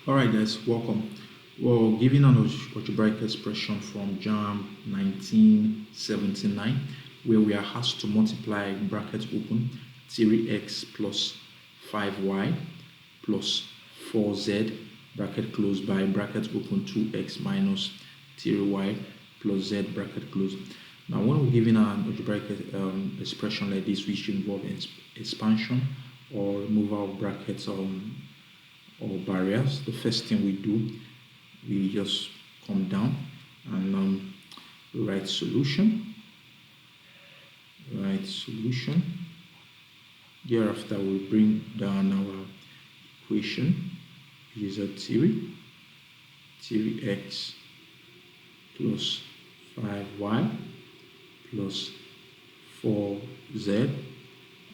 Alright guys, welcome. Well, given an algebraic expression from Jamb 1979, where we are asked to multiply bracket open 3x plus 5y plus 4z bracket close by bracket open 2x minus 3y plus z bracket close. Now, when we're given an algebraic expression like this, which involve expansion or removal of brackets or barriers, the first thing we do, we just come down and write solution. Thereafter, we bring down our equation, which is a 3x plus 5y plus 4z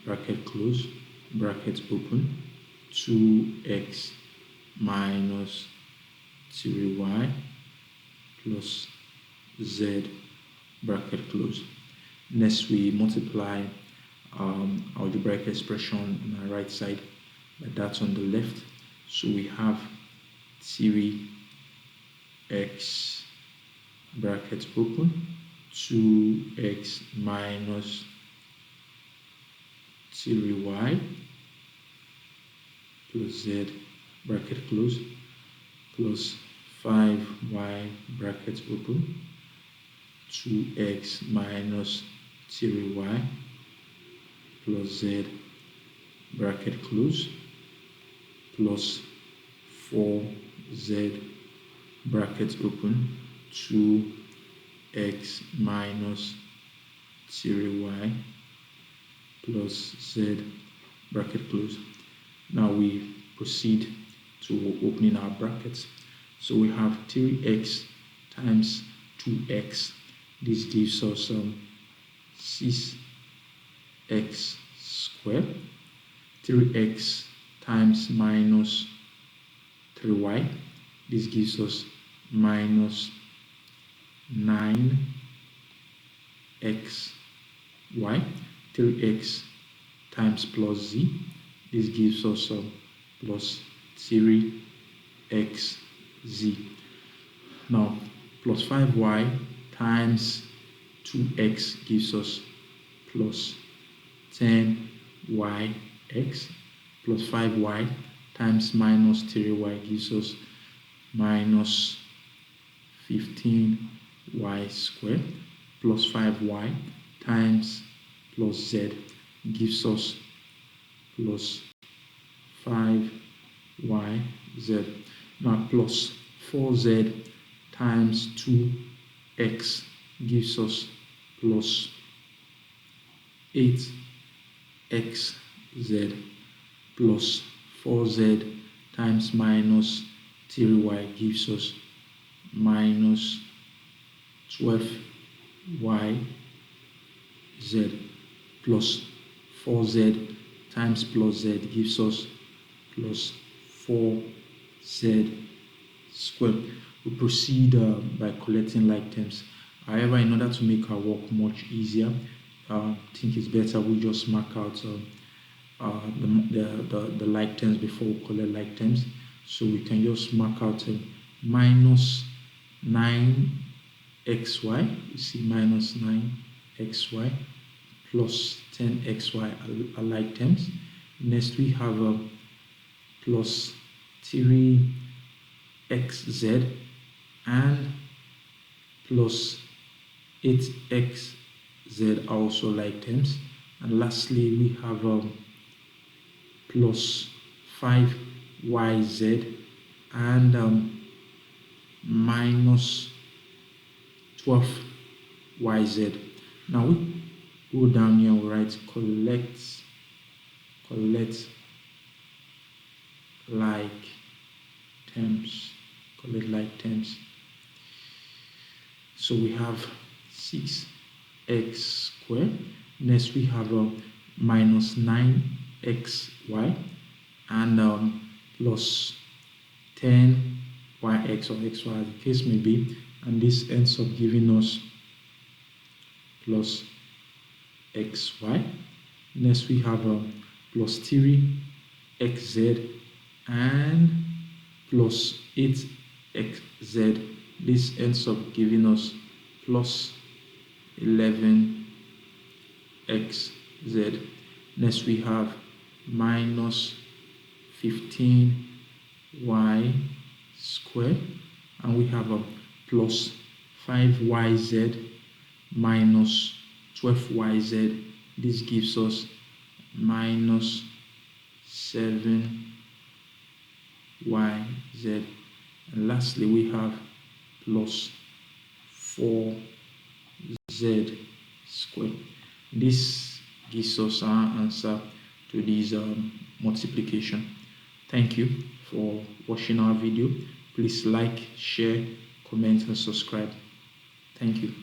bracket close bracket open 2x minus 3y plus z bracket close. Next, we multiply algebraic expression on our right side by that on the left. So we have 3x bracket open 2x minus 3y plus z bracket close plus 5y bracket open 2x minus 3y plus z bracket close plus 4z bracket open 2x minus 3y plus z bracket close. Now we proceed to opening our brackets. So we have 3x times 2x. This gives us 6x squared. 3x times minus 3y. This gives us minus 9xy. 3x times plus z. This gives us plus 3xz. Now, plus 5y times 2x gives us plus 10yx. Plus 5y times minus 3y gives us minus 15y squared. Plus 5y times plus z gives us plus 5yz. Now plus 4z times 2x gives us plus 8xz plus 4z times minus 3y gives us minus 12yz plus 4z times plus z gives us plus 4z squared. We proceed by collecting like terms. However, in order to make our work much easier, I think it's better we just mark out the like terms before we collect like terms. So we can just mark out minus 9xy. You see minus 9xy plus 10xy are like terms. Next we have plus 3xz and plus 8xz are also like terms. And lastly we have plus 5yz and minus 12yz. Now we go down here, we write collect like terms. So we have 6x squared. Next we have minus 9xy and plus 10yx or xy as the case may be, and this ends up giving us plus xy. Next we have plus 3xz and plus 8xz. This ends up giving us plus 11xz. Next we have minus 15y squared, and we have a plus 5yz minus 12yz. This gives us minus 7yz. And lastly, we have plus 4z squared. This gives us our answer to this multiplication. Thank you for watching our video. Please like, share, comment, and subscribe. Thank you.